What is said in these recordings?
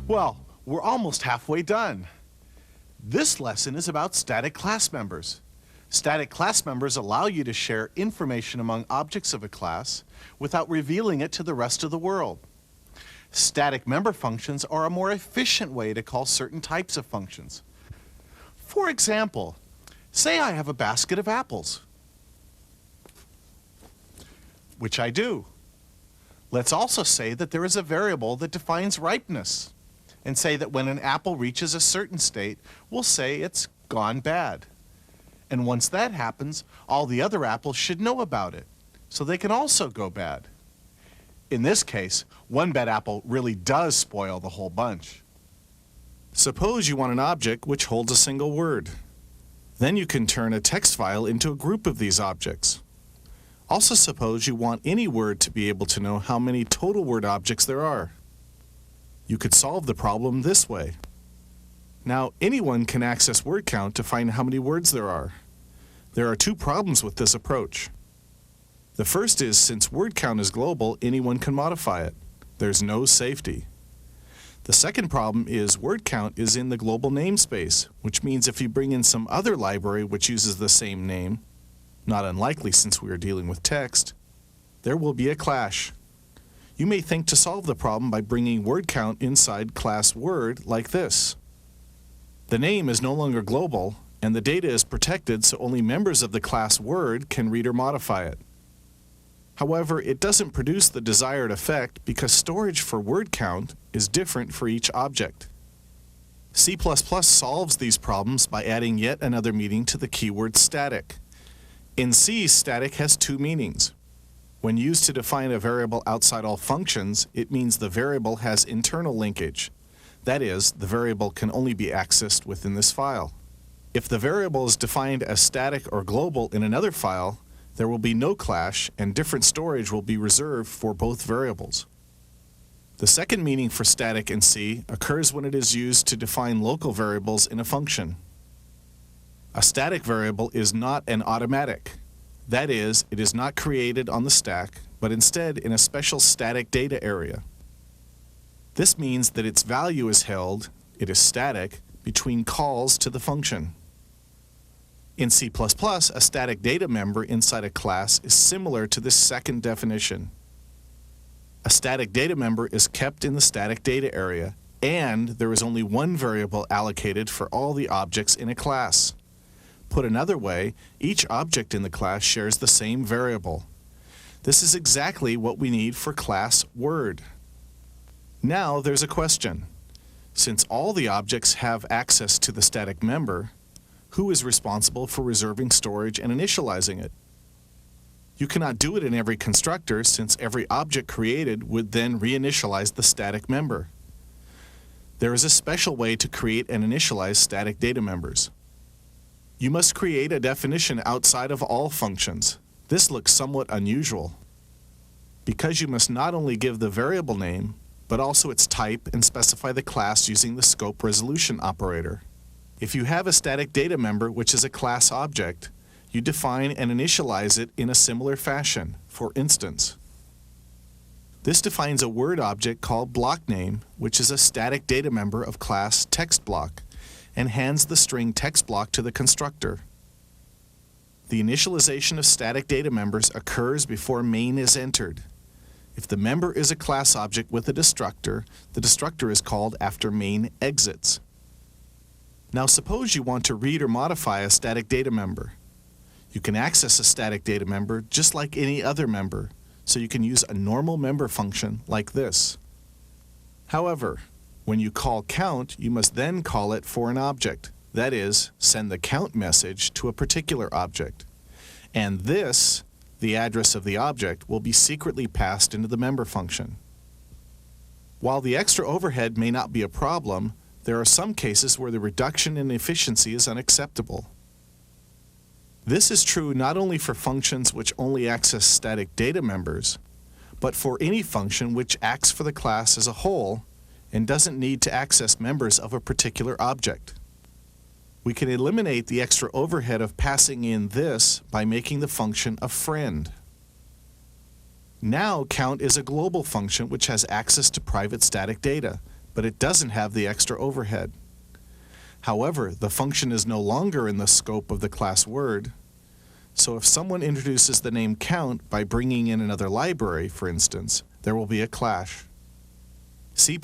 Well, we're almost halfway done. This lesson is about static class members. Static class members allow you to share information among objects of a class without revealing it to the rest of the world. Static member functions are a more efficient way to call certain types of functions. For example, say I have a basket of apples, which I do. Let's also say that there is a variable that defines ripeness, and say that when an apple reaches a certain state, we'll say it's gone bad. And once that happens, all the other apples should know about it, so they can also go bad. In this case, one bad apple really does spoil the whole bunch. Suppose you want an object which holds a single word. Then you can turn a text file into a group of these objects. Also suppose you want any word to be able to know how many total word objects there are. You could solve the problem this way. Now, anyone can access word count to find how many words there are. There are two problems with this approach. The first is, since word count is global, anyone can modify it. There's no safety. The second problem is word count is in the global namespace, which means if you bring in some other library which uses the same name, not unlikely since we are dealing with text, there will be a clash. You may think to solve the problem by bringing word count inside class word like this. The name is no longer global, and the data is protected so only members of the class word can read or modify it. However, it doesn't produce the desired effect because storage for word count is different for each object. C++ solves these problems by adding yet another meaning to the keyword static. In C, static has two meanings. When used to define a variable outside all functions, it means the variable has internal linkage. That is, the variable can only be accessed within this file. If the variable is defined as static or global in another file, there will be no clash and different storage will be reserved for both variables. The second meaning for static in C occurs when it is used to define local variables in a function. A static variable is not an automatic. That is, it is not created on the stack, but instead in a special static data area. This means that its value is held, it is static, between calls to the function. In C++, a static data member inside a class is similar to this second definition. A static data member is kept in the static data area, and there is only one variable allocated for all the objects in a class. Put another way, each object in the class shares the same variable. This is exactly what we need for class word. Now there's a question. Since all the objects have access to the static member, who is responsible for reserving storage and initializing it? You cannot do it in every constructor since every object created would then reinitialize the static member. There is a special way to create and initialize static data members. You must create a definition outside of all functions. This looks somewhat unusual, because you must not only give the variable name, but also its type and specify the class using the scope resolution operator. If you have a static data member which is a class object, you define and initialize it in a similar fashion. For instance, this defines a word object called blockName, which is a static data member of class textBlock, and hands the string textBlock to the constructor. The initialization of static data members occurs before main is entered. If the member is a class object with a destructor, the destructor is called after main exits. Now suppose you want to read or modify a static data member. You can access a static data member just like any other member, so you can use a normal member function like this. However, when you call count, you must then call it for an object. That is, send the count message to a particular object. And this, the address of the object, will be secretly passed into the member function. While the extra overhead may not be a problem, there are some cases where the reduction in efficiency is unacceptable. This is true not only for functions which only access static data members, but for any function which acts for the class as a whole and doesn't need to access members of a particular object. We can eliminate the extra overhead of passing in this by making the function a friend. Now count is a global function which has access to private static data, but it doesn't have the extra overhead. However, the function is no longer in the scope of the class word, so if someone introduces the name count by bringing in another library, for instance, there will be a clash. C++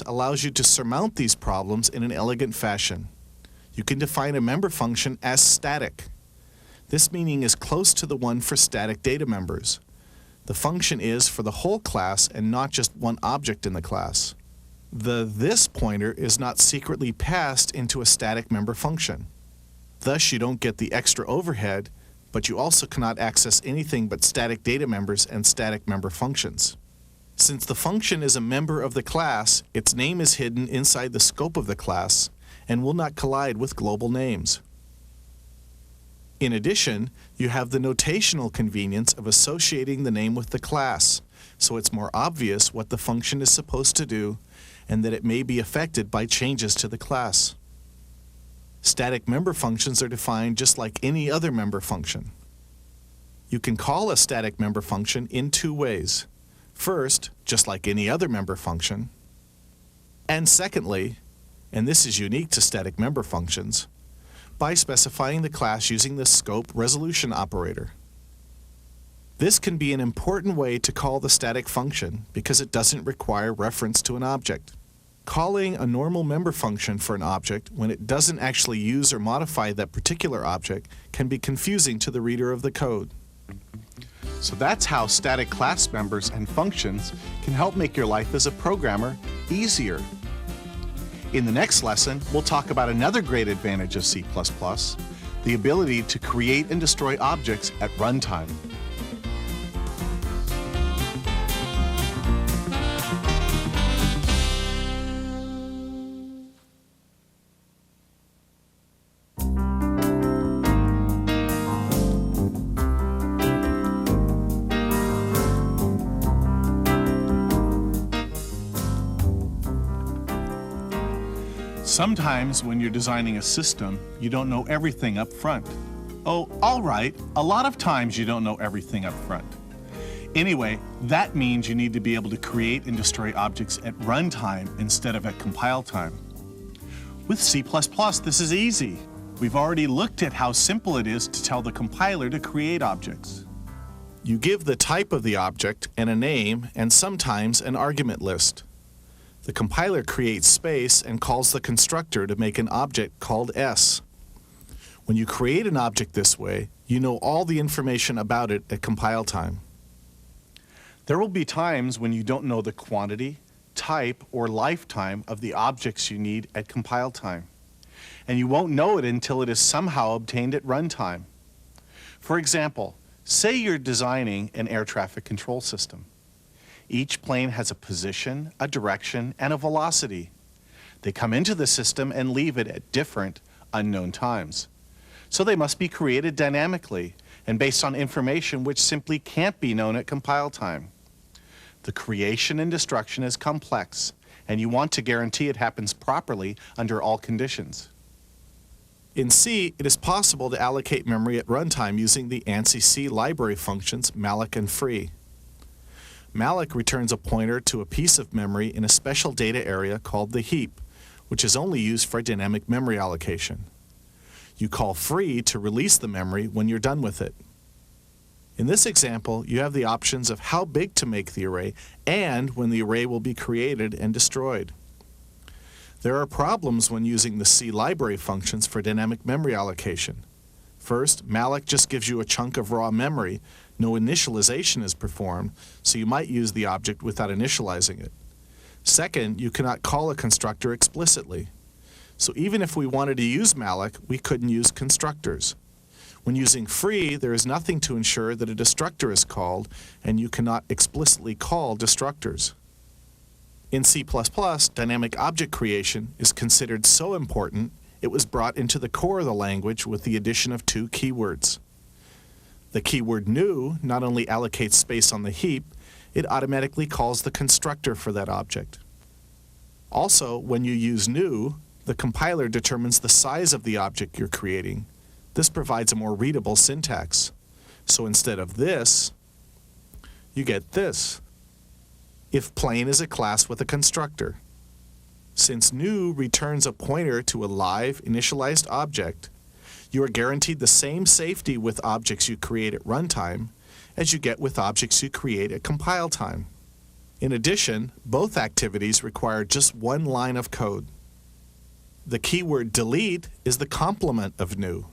allows you to surmount these problems in an elegant fashion. You can define a member function as static. This meaning is close to the one for static data members. The function is for the whole class and not just one object in the class. The this pointer is not secretly passed into a static member function. Thus, you don't get the extra overhead, but you also cannot access anything but static data members and static member functions. Since the function is a member of the class, its name is hidden inside the scope of the class and will not collide with global names. In addition, you have the notational convenience of associating the name with the class, so it's more obvious what the function is supposed to do and that it may be affected by changes to the class. Static member functions are defined just like any other member function. You can call a static member function in two ways. First, just like any other member function. And secondly, and this is unique to static member functions, by specifying the class using the scope resolution operator. This can be an important way to call the static function because it doesn't require reference to an object. Calling a normal member function for an object when it doesn't actually use or modify that particular object can be confusing to the reader of the code. So that's how static class members and functions can help make your life as a programmer easier. In the next lesson, we'll talk about another great advantage of C++, the ability to create and destroy objects at runtime. Sometimes when you're designing a system, you don't know everything up front. Oh, all right, a lot of times you don't know everything up front. Anyway, that means you need to be able to create and destroy objects at runtime instead of at compile time. With C++, this is easy. We've already looked at how simple it is to tell the compiler to create objects. You give the type of the object and a name and sometimes an argument list. The compiler creates space and calls the constructor to make an object called S. When you create an object this way, you know all the information about it at compile time. There will be times when you don't know the quantity, type, or lifetime of the objects you need at compile time. And you won't know it until it is somehow obtained at runtime. For example, say you're designing an air traffic control system. Each plane has a position, a direction, and a velocity. They come into the system and leave it at different, unknown times. So they must be created dynamically and based on information which simply can't be known at compile time. The creation and destruction is complex, and you want to guarantee it happens properly under all conditions. In C, it is possible to allocate memory at runtime using the ANSI C library functions malloc and free. Malloc returns a pointer to a piece of memory in a special data area called the heap, which is only used for dynamic memory allocation. You call free to release the memory when you're done with it. In this example, you have the options of how big to make the array and when the array will be created and destroyed. There are problems when using the C library functions for dynamic memory allocation. First, malloc just gives you a chunk of raw memory. No initialization is performed, so you might use the object without initializing it. Second, you cannot call a constructor explicitly. So even if we wanted to use malloc, we couldn't use constructors. When using free, there is nothing to ensure that a destructor is called, and you cannot explicitly call destructors. In C++, dynamic object creation is considered so important, it was brought into the core of the language with the addition of two keywords. The keyword new not only allocates space on the heap, it automatically calls the constructor for that object. Also, when you use new, the compiler determines the size of the object you're creating. This provides a more readable syntax. So instead of this, you get this. If plain is a class with a constructor. Since new returns a pointer to a live, initialized object, you are guaranteed the same safety with objects you create at runtime as you get with objects you create at compile time. In addition, both activities require just one line of code. The keyword delete is the complement of new.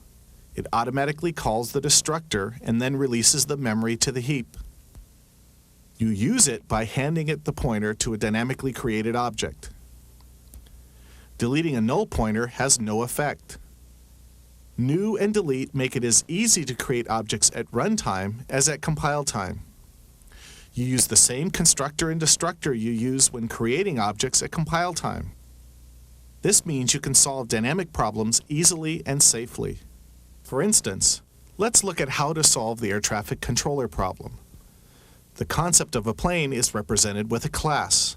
It automatically calls the destructor and then releases the memory to the heap. You use it by handing it the pointer to a dynamically created object. Deleting a null pointer has no effect. New and delete make it as easy to create objects at runtime as at compile time. You use the same constructor and destructor you use when creating objects at compile time. This means you can solve dynamic problems easily and safely. For instance, let's look at how to solve the air traffic controller problem. The concept of a plane is represented with a class.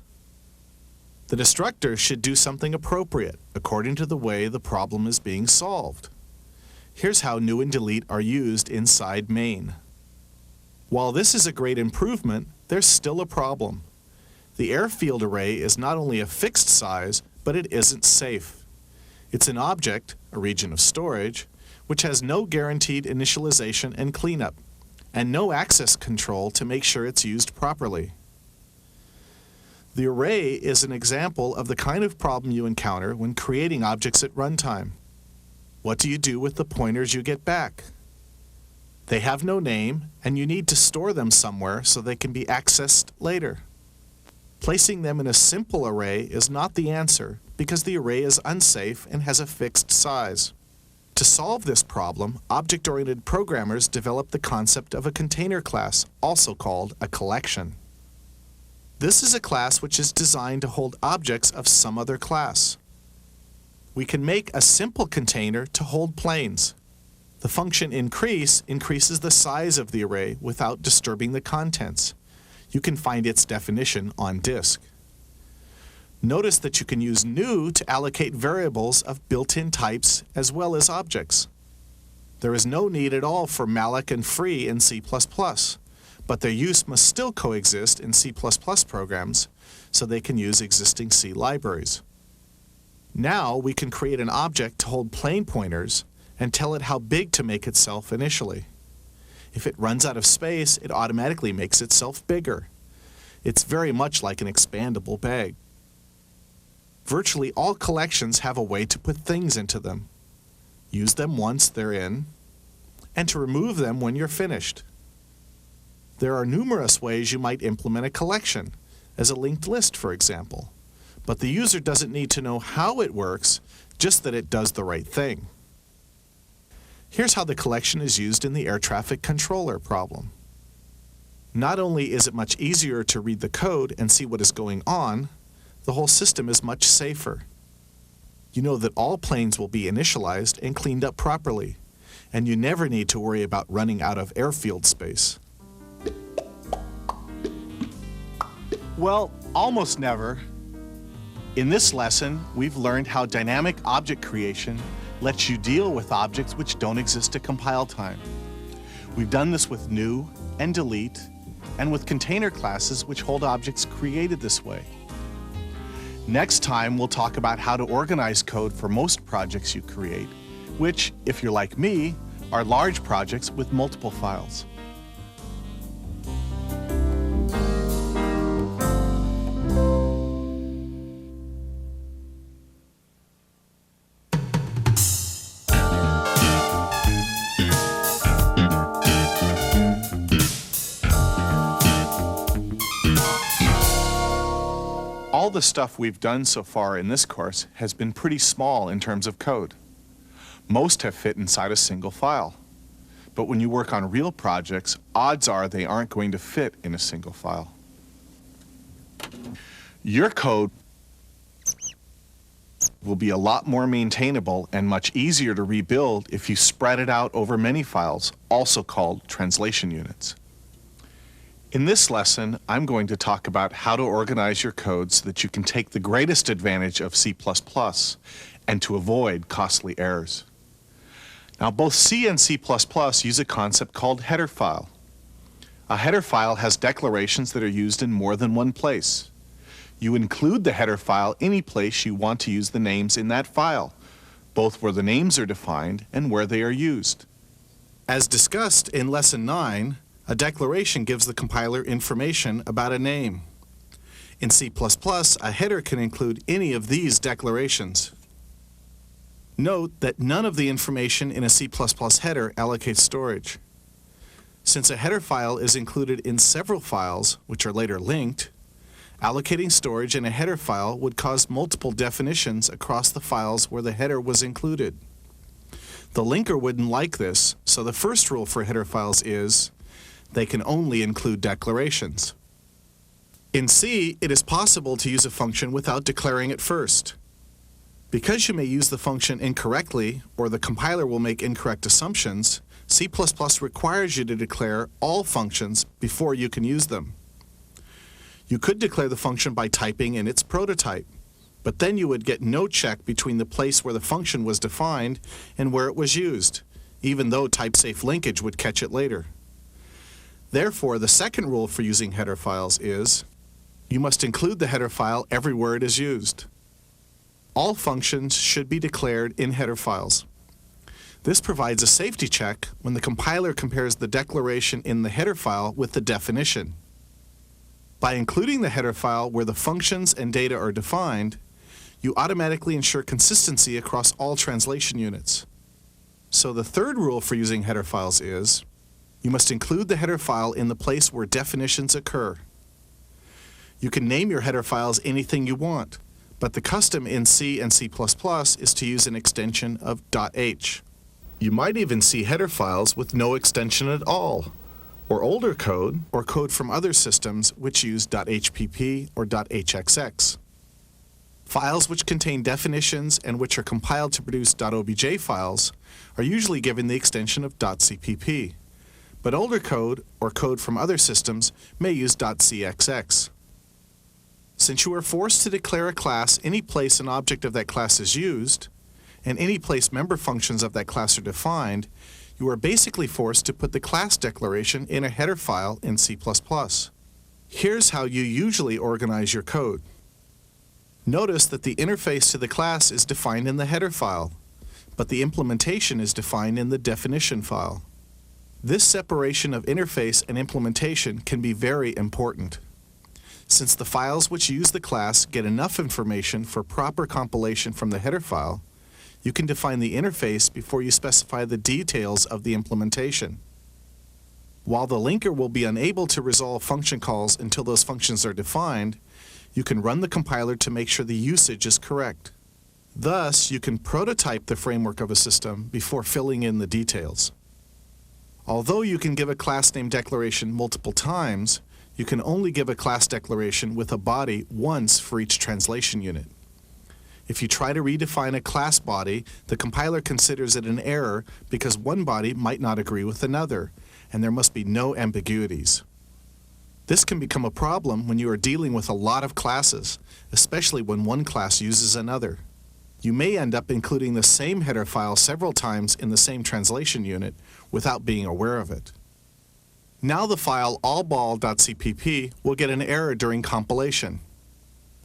The destructor should do something appropriate according to the way the problem is being solved. Here's how new and delete are used inside main. While this is a great improvement, there's still a problem. The airfield array is not only a fixed size, but it isn't safe. It's an object, a region of storage, which has no guaranteed initialization and cleanup, and no access control to make sure it's used properly. The array is an example of the kind of problem you encounter when creating objects at runtime. What do you do with the pointers you get back? They have no name, and you need to store them somewhere so they can be accessed later. Placing them in a simple array is not the answer because the array is unsafe and has a fixed size. To solve this problem, object-oriented programmers developed the concept of a container class, also called a collection. This is a class which is designed to hold objects of some other class. We can make a simple container to hold planes. The function increase increases the size of the array without disturbing the contents. You can find its definition on disk. Notice that you can use new to allocate variables of built-in types as well as objects. There is no need at all for malloc and free in C++, but their use must still coexist in C++ programs, so they can use existing C libraries. Now we can create an object to hold plane pointers and tell it how big to make itself initially. If it runs out of space, it automatically makes itself bigger. It's very much like an expandable bag. Virtually all collections have a way to put things into them. Use them once they're in, and to remove them when you're finished. There are numerous ways you might implement a collection, as a linked list, for example. But the user doesn't need to know how it works, just that it does the right thing. Here's how the collection is used in the air traffic controller problem. Not only is it much easier to read the code and see what is going on, the whole system is much safer. You know that all planes will be initialized and cleaned up properly, and you never need to worry about running out of airfield space. Well, almost never. In this lesson, we've learned how dynamic object creation lets you deal with objects which don't exist at compile time. We've done this with new and delete, and with container classes which hold objects created this way. Next time, we'll talk about how to organize code for most projects you create, which, if you're like me, are large projects with multiple files. All the stuff we've done so far in this course has been pretty small in terms of code. Most have fit inside a single file. But when you work on real projects, odds are they aren't going to fit in a single file. Your code will be a lot more maintainable and much easier to rebuild if you spread it out over many files, also called translation units. In this lesson, I'm going to talk about how to organize your code so that you can take the greatest advantage of C++ and to avoid costly errors. Now, both C and C++ use a concept called header file. A header file has declarations that are used in more than one place. You include the header file any place you want to use the names in that file, both where the names are defined and where they are used. As discussed in Lesson 9, a declaration gives the compiler information about a name. In C++, a header can include any of these declarations. Note that none of the information in a C++ header allocates storage. Since a header file is included in several files, which are later linked, allocating storage in a header file would cause multiple definitions across the files where the header was included. The linker wouldn't like this, so the first rule for header files is they can only include declarations. In C, it is possible to use a function without declaring it first. Because you may use the function incorrectly, or the compiler will make incorrect assumptions, C++ requires you to declare all functions before you can use them. You could declare the function by typing in its prototype, but then you would get no check between the place where the function was defined and where it was used, even though type-safe linkage would catch it later. Therefore, the second rule for using header files is you must include the header file everywhere it is used. All functions should be declared in header files. This provides a safety check when the compiler compares the declaration in the header file with the definition. By including the header file where the functions and data are defined, you automatically ensure consistency across all translation units. So the third rule for using header files is you must include the header file in the place where definitions occur. You can name your header files anything you want, but the custom in C and C++ is to use an extension of .h. You might even see header files with no extension at all, or older code, or code from other systems which use .hpp or .hxx. Files which contain definitions and which are compiled to produce .obj files are usually given the extension of .cpp, but older code, or code from other systems, may use .cxx. Since you are forced to declare a class any place an object of that class is used, and any place member functions of that class are defined, you are basically forced to put the class declaration in a header file in C++. Here's how you usually organize your code. Notice that the interface to the class is defined in the header file, but the implementation is defined in the definition file. This separation of interface and implementation can be very important. Since the files which use the class get enough information for proper compilation from the header file, you can define the interface before you specify the details of the implementation. While the linker will be unable to resolve function calls until those functions are defined, you can run the compiler to make sure the usage is correct. Thus, you can prototype the framework of a system before filling in the details. Although you can give a class name declaration multiple times, you can only give a class declaration with a body once for each translation unit. If you try to redefine a class body, the compiler considers it an error because one body might not agree with another, and there must be no ambiguities. This can become a problem when you are dealing with a lot of classes, especially when one class uses another. You may end up including the same header file several times in the same translation unit without being aware of it. Now the file allball.cpp will get an error during compilation.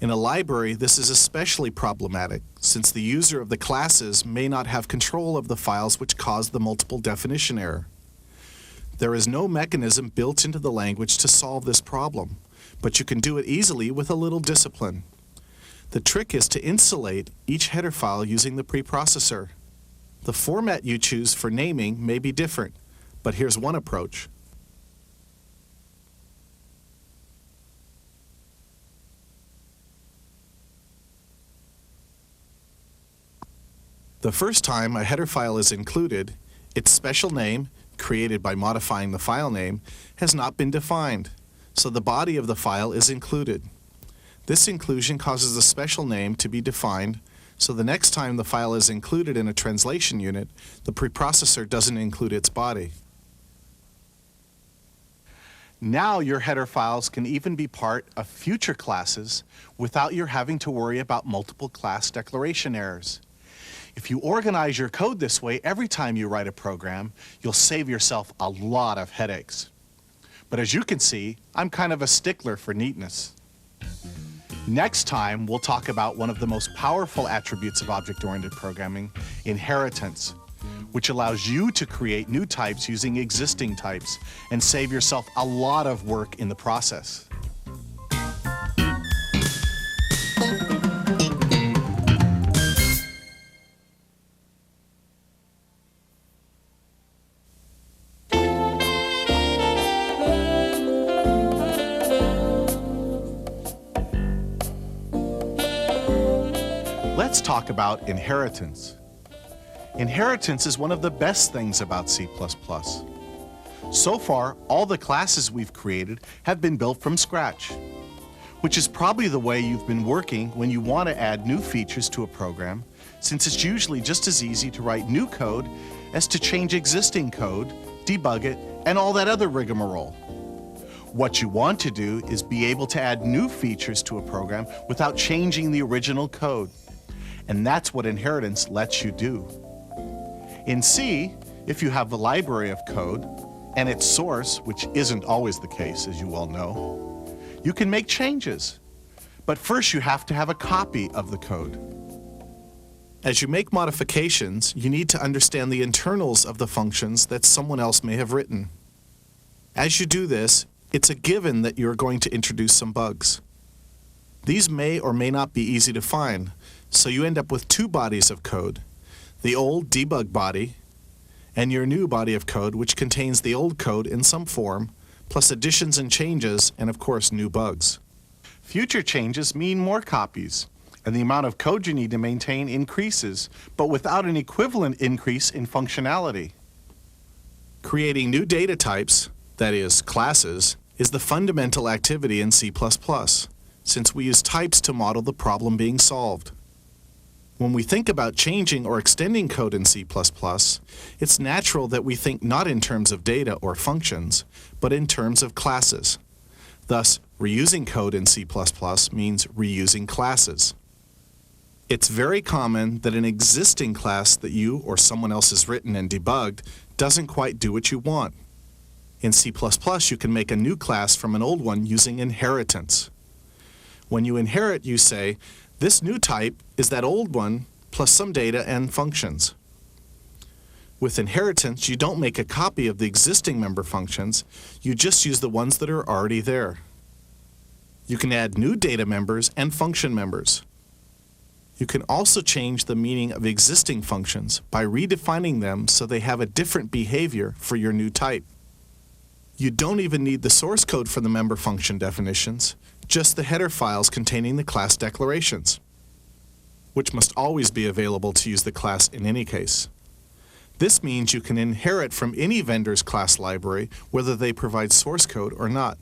In a library, this is especially problematic since the user of the classes may not have control of the files which cause the multiple definition error. There is no mechanism built into the language to solve this problem, but you can do it easily with a little discipline. The trick is to insulate each header file using the preprocessor. The format you choose for naming may be different, but here's one approach. The first time a header file is included, its special name, created by modifying the file name, has not been defined, so the body of the file is included. This inclusion causes the special name to be defined, so the next time the file is included in a translation unit, the preprocessor doesn't include its body. Now your header files can even be part of future classes without your having to worry about multiple class declaration errors. If you organize your code this way every time you write a program, you'll save yourself a lot of headaches. But as you can see, I'm kind of a stickler for neatness. Next time, we'll talk about one of the most powerful attributes of object-oriented programming, inheritance, which allows you to create new types using existing types and save yourself a lot of work in the process. Let's talk about inheritance. Inheritance is one of the best things about C++. So far, all the classes we've created have been built from scratch, which is probably the way you've been working when you want to add new features to a program, since it's usually just as easy to write new code as to change existing code, debug it, and all that other rigmarole. What you want to do is be able to add new features to a program without changing the original code. And that's what inheritance lets you do. In C, if you have a library of code and its source, which isn't always the case, as you well know, you can make changes. But first you have to have a copy of the code. As you make modifications, you need to understand the internals of the functions that someone else may have written. As you do this, it's a given that you're going to introduce some bugs. These may or may not be easy to find, so you end up with two bodies of code, the old debug body and your new body of code, which contains the old code in some form, plus additions and changes, and of course new bugs. Future changes mean more copies, and the amount of code you need to maintain increases, but without an equivalent increase in functionality. Creating new data types, that is, classes, is the fundamental activity in C++, since we use types to model the problem being solved. When we think about changing or extending code in C++, it's natural that we think not in terms of data or functions, but in terms of classes. Thus, reusing code in C++ means reusing classes. It's very common that an existing class that you or someone else has written and debugged doesn't quite do what you want. In C++, you can make a new class from an old one using inheritance. When you inherit, you say, this new type is that old one plus some data and functions. With inheritance, you don't make a copy of the existing member functions, you just use the ones that are already there. You can add new data members and function members. You can also change the meaning of existing functions by redefining them so they have a different behavior for your new type. You don't even need the source code for the member function definitions, just the header files containing the class declarations, which must always be available to use the class in any case. This means you can inherit from any vendor's class library, whether they provide source code or not.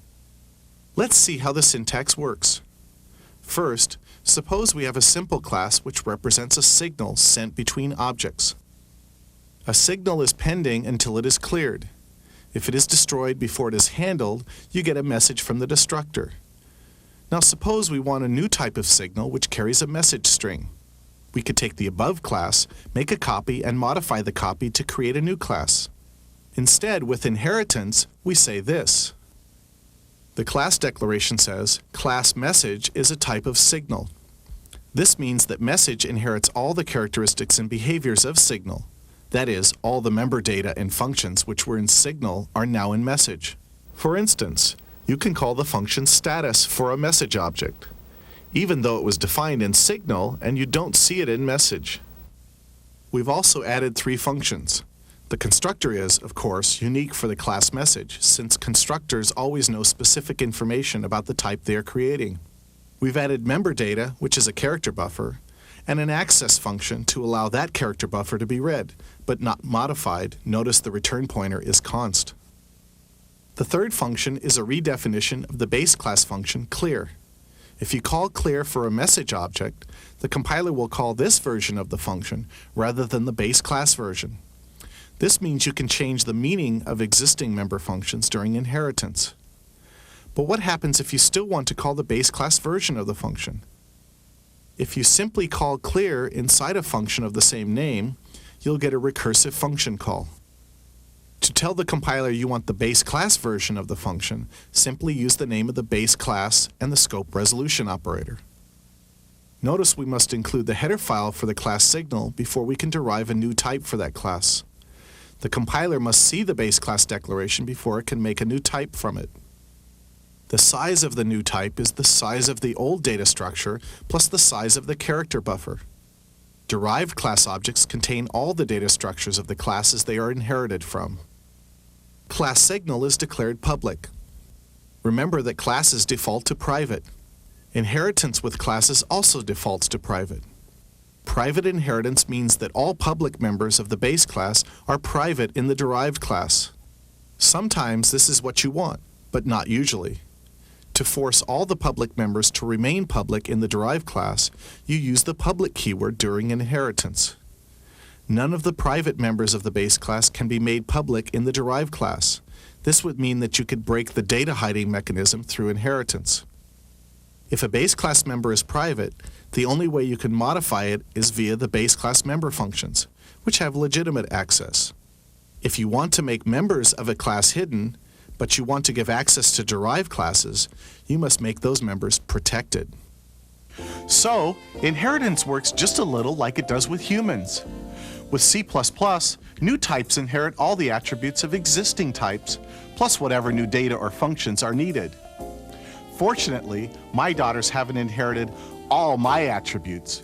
Let's see how the syntax works. First, suppose we have a simple class which represents a signal sent between objects. A signal is pending until it is cleared. If it is destroyed before it is handled, you get a message from the destructor. Now suppose we want a new type of signal which carries a message string. We could take the above class, make a copy, and modify the copy to create a new class. Instead, with inheritance, we say this. The class declaration says, class message is a type of signal. This means that message inherits all the characteristics and behaviors of signal. That is, all the member data and functions which were in signal are now in message. For instance, you can call the function status for a message object, even though it was defined in signal and you don't see it in message. We've also added three functions. The constructor is, of course, unique for the class message, since constructors always know specific information about the type they are creating. We've added member data, which is a character buffer, and an access function to allow that character buffer to be read, but not modified. Notice the return pointer is const. The third function is a redefinition of the base class function clear. If you call clear for a message object, the compiler will call this version of the function rather than the base class version. This means you can change the meaning of existing member functions during inheritance. But what happens if you still want to call the base class version of the function? If you simply call clear inside a function of the same name, you'll get a recursive function call. To tell the compiler you want the base class version of the function, simply use the name of the base class and the scope resolution operator. Notice we must include the header file for the class signal before we can derive a new type for that class. The compiler must see the base class declaration before it can make a new type from it. The size of the new type is the size of the old data structure plus the size of the character buffer. Derived class objects contain all the data structures of the classes they are inherited from. Class signal is declared public. Remember that classes default to private. Inheritance with classes also defaults to private. Private inheritance means that all public members of the base class are private in the derived class. Sometimes this is what you want, but not usually. To force all the public members to remain public in the derived class, you use the public keyword during inheritance. None of the private members of the base class can be made public in the derived class. This would mean that you could break the data hiding mechanism through inheritance. If a base class member is private, the only way you can modify it is via the base class member functions, which have legitimate access. If you want to make members of a class hidden, but you want to give access to derived classes, you must make those members protected. So, inheritance works just a little like it does with humans. With C++, new types inherit all the attributes of existing types, plus whatever new data or functions are needed. Fortunately, my daughters haven't inherited all my attributes.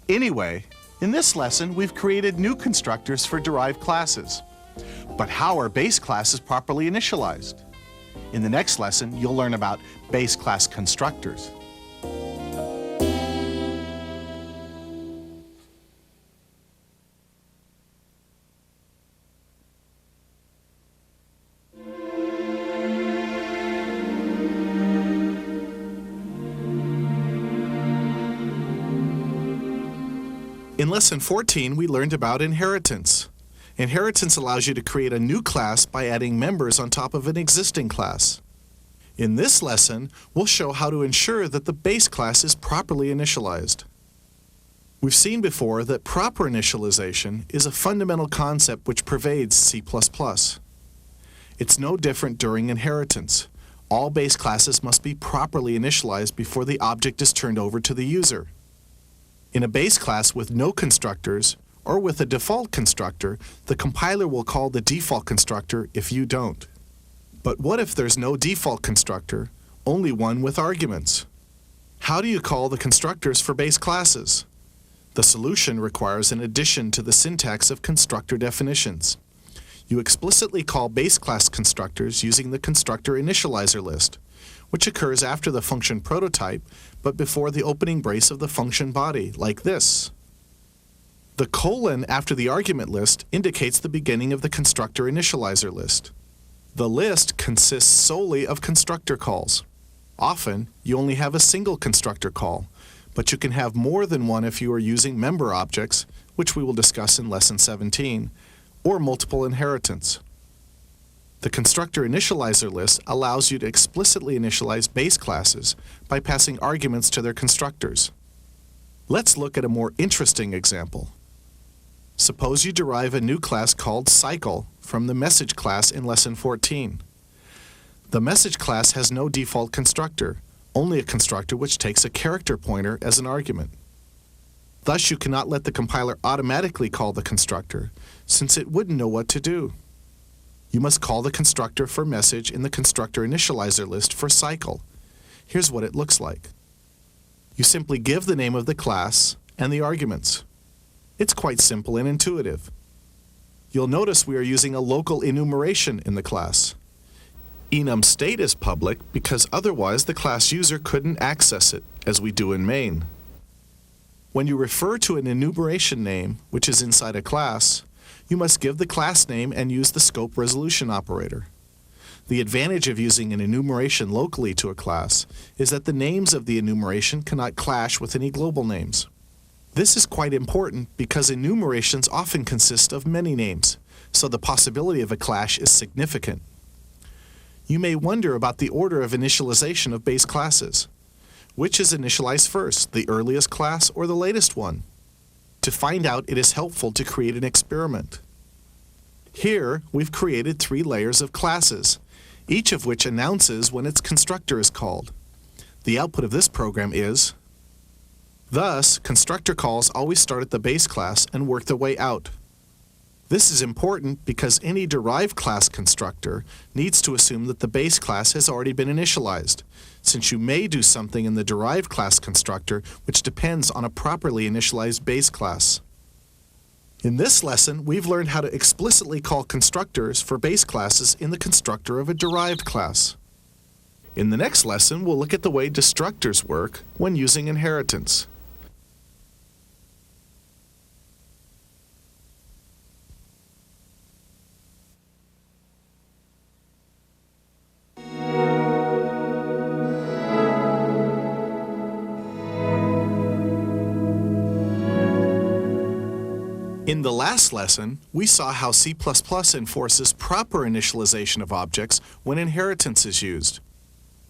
Anyway, in this lesson, we've created new constructors for derived classes. But how are base classes properly initialized? In the next lesson, you'll learn about base class constructors. In Lesson 14, we learned about inheritance. Inheritance allows you to create a new class by adding members on top of an existing class. In this lesson, we'll show how to ensure that the base class is properly initialized. We've seen before that proper initialization is a fundamental concept which pervades C++. It's no different during inheritance. All base classes must be properly initialized before the object is turned over to the user. In a base class with no constructors, or with a default constructor, the compiler will call the default constructor if you don't. But what if there's no default constructor, only one with arguments? How do you call the constructors for base classes? The solution requires an addition to the syntax of constructor definitions. You explicitly call base class constructors using the constructor initializer list, which occurs after the function prototype, but before the opening brace of the function body, like this. The colon after the argument list indicates the beginning of the constructor initializer list. The list consists solely of constructor calls. Often, you only have a single constructor call, but you can have more than one if you are using member objects, which we will discuss in Lesson 17, or multiple inheritance. The constructor initializer list allows you to explicitly initialize base classes by passing arguments to their constructors. Let's look at a more interesting example. Suppose you derive a new class called Cycle from the message class in Lesson 14. The message class has no default constructor, only a constructor which takes a character pointer as an argument. Thus, you cannot let the compiler automatically call the constructor, since it wouldn't know what to do. You must call the constructor for message in the constructor initializer list for Cycle. Here's what it looks like. You simply give the name of the class and the arguments. It's quite simple and intuitive. You'll notice we are using a local enumeration in the class. Enum state is public because otherwise the class user couldn't access it, as we do in main. When you refer to an enumeration name, which is inside a class, you must give the class name and use the scope resolution operator. The advantage of using an enumeration locally to a class is that the names of the enumeration cannot clash with any global names. This is quite important because enumerations often consist of many names, so the possibility of a clash is significant. You may wonder about the order of initialization of base classes. Which is initialized first, the earliest class or the latest one? To find out, it is helpful to create an experiment. Here, we've created 3 layers of classes, each of which announces when its constructor is called. The output of this program is Thus, constructor calls always start at the base class and work their way out. This is important because any derived class constructor needs to assume that the base class has already been initialized, since you may do something in the derived class constructor which depends on a properly initialized base class. In this lesson, we've learned how to explicitly call constructors for base classes in the constructor of a derived class. In the next lesson, we'll look at the way destructors work when using inheritance. In the last lesson, we saw how C++ enforces proper initialization of objects when inheritance is used.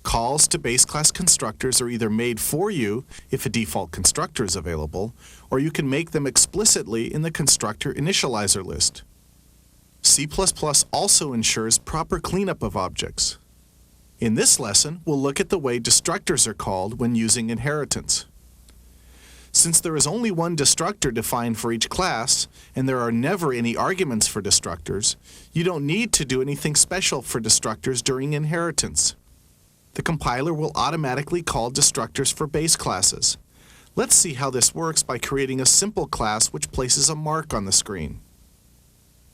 Calls to base class constructors are either made for you if a default constructor is available, or you can make them explicitly in the constructor initializer list. C++ also ensures proper cleanup of objects. In this lesson, we'll look at the way destructors are called when using inheritance. Since there is only one destructor defined for each class, and there are never any arguments for destructors, you don't need to do anything special for destructors during inheritance. The compiler will automatically call destructors for base classes. Let's see how this works by creating a simple class which places a mark on the screen.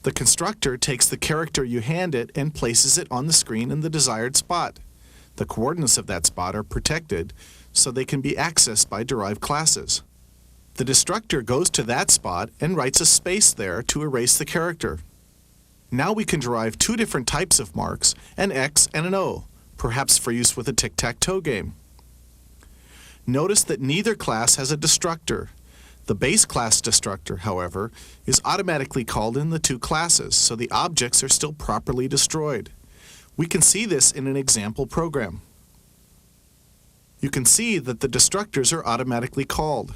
The constructor takes the character you hand it and places it on the screen in the desired spot. The coordinates of that spot are protected, so they can be accessed by derived classes. The destructor goes to that spot and writes a space there to erase the character. Now we can derive two different types of marks, an X and an O, perhaps for use with a tic-tac-toe game. Notice that neither class has a destructor. The base class destructor, however, is automatically called in the two classes, so the objects are still properly destroyed. We can see this in an example program. You can see that the destructors are automatically called.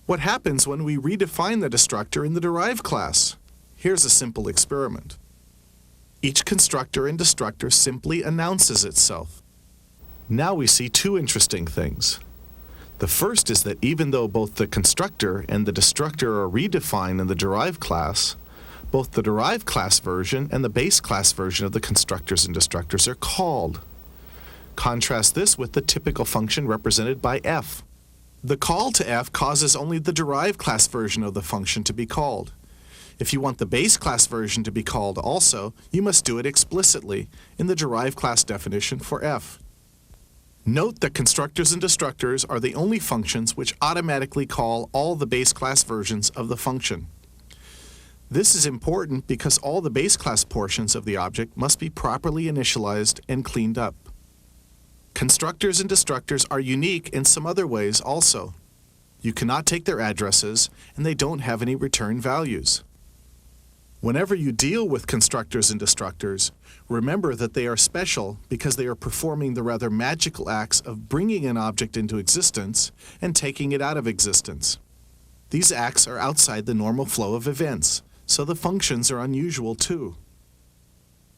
What happens when we redefine the destructor in the derived class? Here's a simple experiment. Each constructor and destructor simply announces itself. Now we see two interesting things. The first is that even though both the constructor and the destructor are redefined in the derived class, both the derived class version and the base class version of the constructors and destructors are called. Contrast this with the typical function represented by f. The call to f causes only the derived class version of the function to be called. If you want the base class version to be called also, you must do it explicitly in the derived class definition for f. Note that constructors and destructors are the only functions which automatically call all the base class versions of the function. This is important because all the base class portions of the object must be properly initialized and cleaned up. Constructors and destructors are unique in some other ways also. You cannot take their addresses, and they don't have any return values. Whenever you deal with constructors and destructors, remember that they are special because they are performing the rather magical acts of bringing an object into existence and taking it out of existence. These acts are outside the normal flow of events, so the functions are unusual too.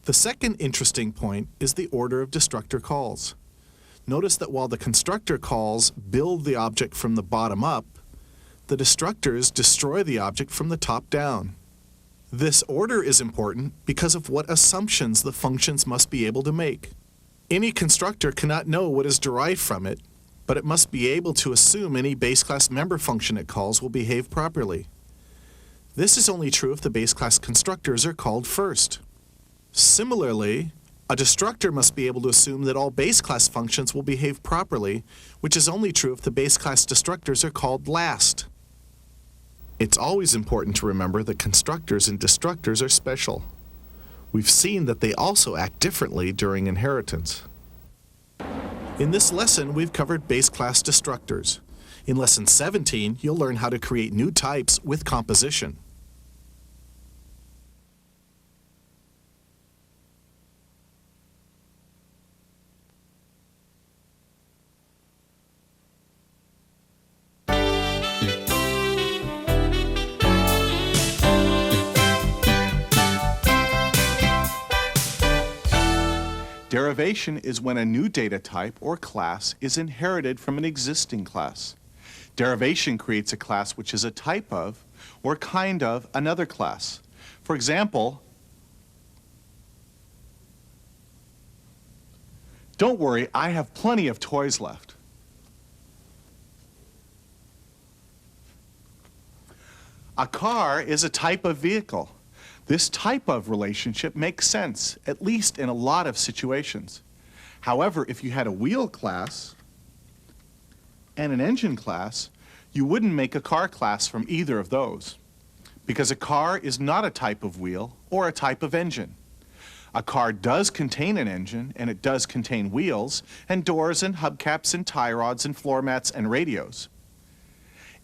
The second interesting point is the order of destructor calls. Notice that while the constructor calls build the object from the bottom up, the destructors destroy the object from the top down. This order is important because of what assumptions the functions must be able to make. Any constructor cannot know what is derived from it, but it must be able to assume any base class member function it calls will behave properly. This is only true if the base class constructors are called first. Similarly, a destructor must be able to assume that all base class functions will behave properly, which is only true if the base class destructors are called last. It's always important to remember that constructors and destructors are special. We've seen that they also act differently during inheritance. In this lesson, we've covered base class destructors. In lesson 17, you'll learn how to create new types with composition. Derivation is when a new data type or class is inherited from an existing class. Derivation creates a class which is a type of or kind of another class. For example, don't worry, I have plenty of toys left. A car is a type of vehicle. This type of relationship makes sense, at least in a lot of situations. However, if you had a wheel class and an engine class, you wouldn't make a car class from either of those, because a car is not a type of wheel or a type of engine. A car does contain an engine, and it does contain wheels, and doors, and hubcaps, and tie rods, and floor mats, and radios.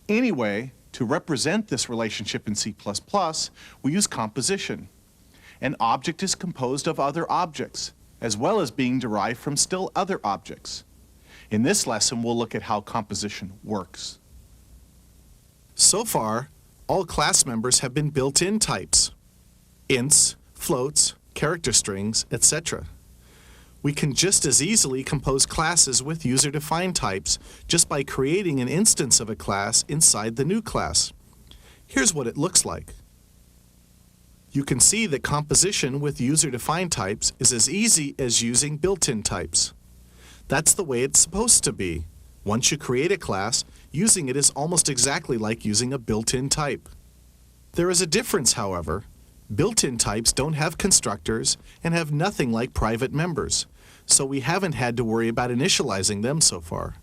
Anyway, to represent this relationship in C++, we use composition. An object is composed of other objects, as well as being derived from still other objects. In this lesson, we'll look at how composition works. So far, all class members have been built-in types: ints, floats, character strings, etc. We can just as easily compose classes with user-defined types just by creating an instance of a class inside the new class. Here's what it looks like. You can see that composition with user-defined types is as easy as using built-in types. That's the way it's supposed to be. Once you create a class, using it is almost exactly like using a built-in type. There is a difference, however. Built-in types don't have constructors and have nothing like private members, so we haven't had to worry about initializing them so far.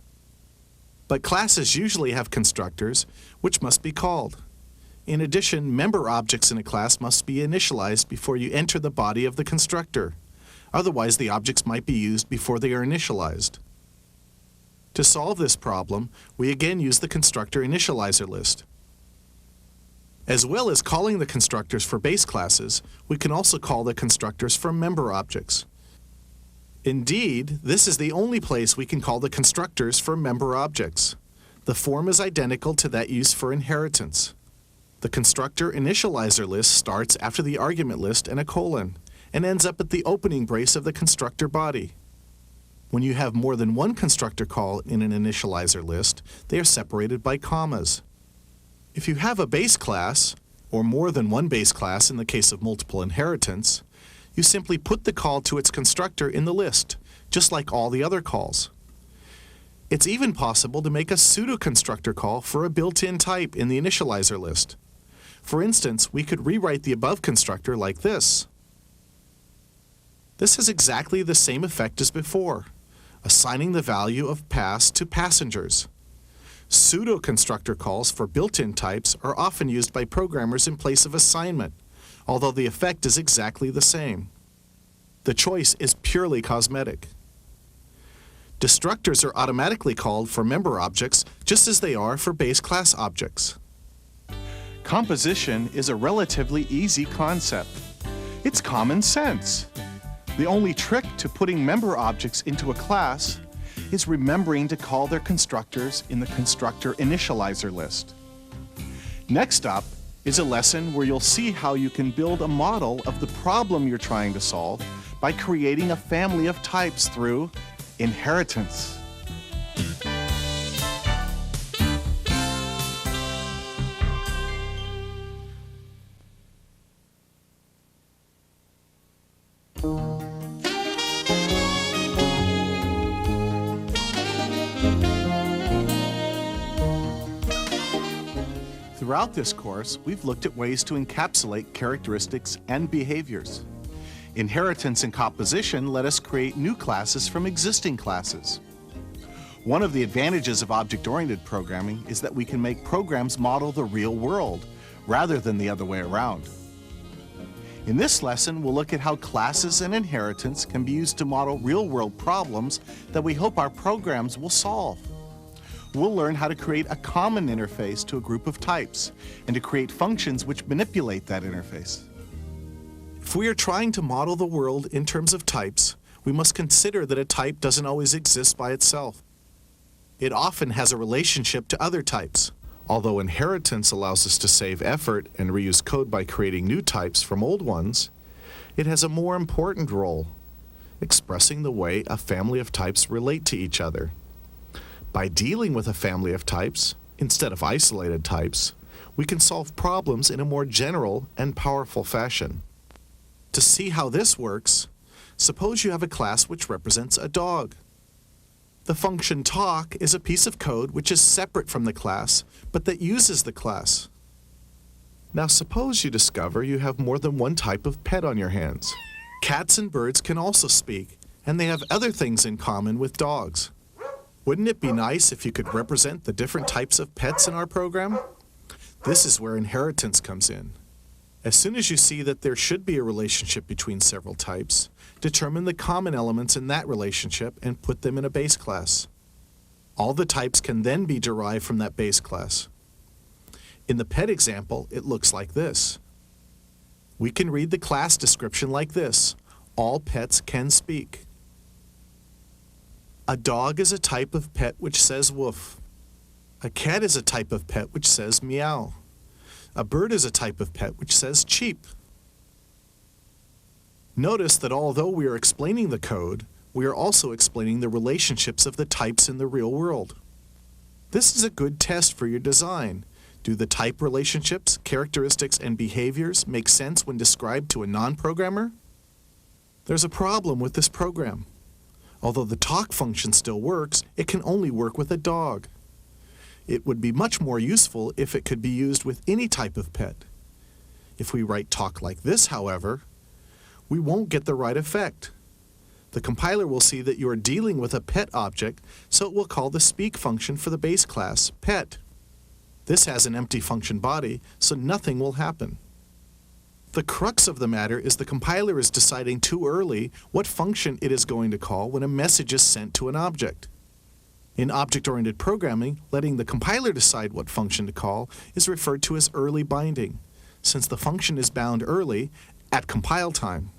But classes usually have constructors, which must be called. In addition, member objects in a class must be initialized before you enter the body of the constructor. Otherwise, the objects might be used before they are initialized. To solve this problem, we again use the constructor initializer list. As well as calling the constructors for base classes, we can also call the constructors for member objects. Indeed, this is the only place we can call the constructors for member objects. The form is identical to that used for inheritance. The constructor initializer list starts after the argument list and a colon, and ends up at the opening brace of the constructor body. When you have more than one constructor call in an initializer list, they are separated by commas. If you have a base class, or more than one base class in the case of multiple inheritance, you simply put the call to its constructor in the list, just like all the other calls. It's even possible to make a pseudo-constructor call for a built-in type in the initializer list. For instance, we could rewrite the above constructor like this. This has exactly the same effect as before, assigning the value of pass to passengers. Pseudo-constructor calls for built-in types are often used by programmers in place of assignment, although the effect is exactly the same. The choice is purely cosmetic. Destructors are automatically called for member objects just as they are for base class objects. Composition is a relatively easy concept. It's common sense. The only trick to putting member objects into a class is remembering to call their constructors in the constructor initializer list. Next up is a lesson where you'll see how you can build a model of the problem you're trying to solve by creating a family of types through inheritance. Throughout this course, we've looked at ways to encapsulate characteristics and behaviors. Inheritance and composition let us create new classes from existing classes. One of the advantages of object-oriented programming is that we can make programs model the real world, rather than the other way around. In this lesson, we'll look at how classes and inheritance can be used to model real-world problems that we hope our programs will solve. We'll learn how to create a common interface to a group of types, and to create functions which manipulate that interface. If we are trying to model the world in terms of types, we must consider that a type doesn't always exist by itself. It often has a relationship to other types. Although inheritance allows us to save effort and reuse code by creating new types from old ones, it has a more important role, expressing the way a family of types relate to each other. By dealing with a family of types, Instead of isolated types, we can solve problems in a more general and powerful fashion. To see how this works, suppose you have a class which represents a dog. The function talk is a piece of code which is separate from the class, but that uses the class. Now suppose you discover you have more than one type of pet on your hands. Cats and birds can also speak, and they have other things in common with dogs. Wouldn't it be nice if you could represent the different types of pets in our program? This is where inheritance comes in. As soon as you see that there should be a relationship between several types, determine the common elements in that relationship and put them in a base class. All the types can then be derived from that base class. In the pet example, it looks like this. We can read the class description like this: all pets can speak. A dog is a type of pet which says woof. A cat is a type of pet which says meow. A bird is a type of pet which says cheep. Notice that although we are explaining the code, we are also explaining the relationships of the types in the real world. This is a good test for your design. Do the type relationships, characteristics, and behaviors make sense when described to a non-programmer? There's a problem with this program. Although the talk function still works, it can only work with a dog. It would be much more useful if it could be used with any type of pet. If we write talk like this, however, we won't get the right effect. The compiler will see that you are dealing with a pet object, so it will call the speak function for the base class pet. This has an empty function body, so nothing will happen. The crux of the matter is the compiler is deciding too early what function it is going to call when a message is sent to an object. In object-oriented programming, letting the compiler decide what function to call is referred to as early binding, since the function is bound early at compile time.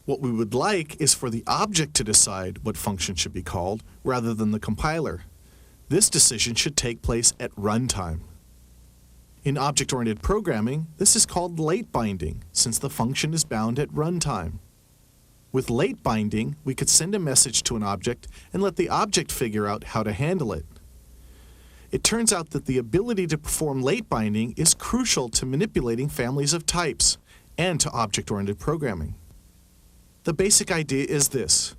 What we would like is for the object to decide what function should be called rather than the compiler. This decision should take place at runtime. In object-oriented programming, this is called late binding, since the function is bound at runtime. With late binding, we could send a message to an object and let the object figure out how to handle it. It turns out that the ability to perform late binding is crucial to manipulating families of types and to object-oriented programming. The basic idea is this.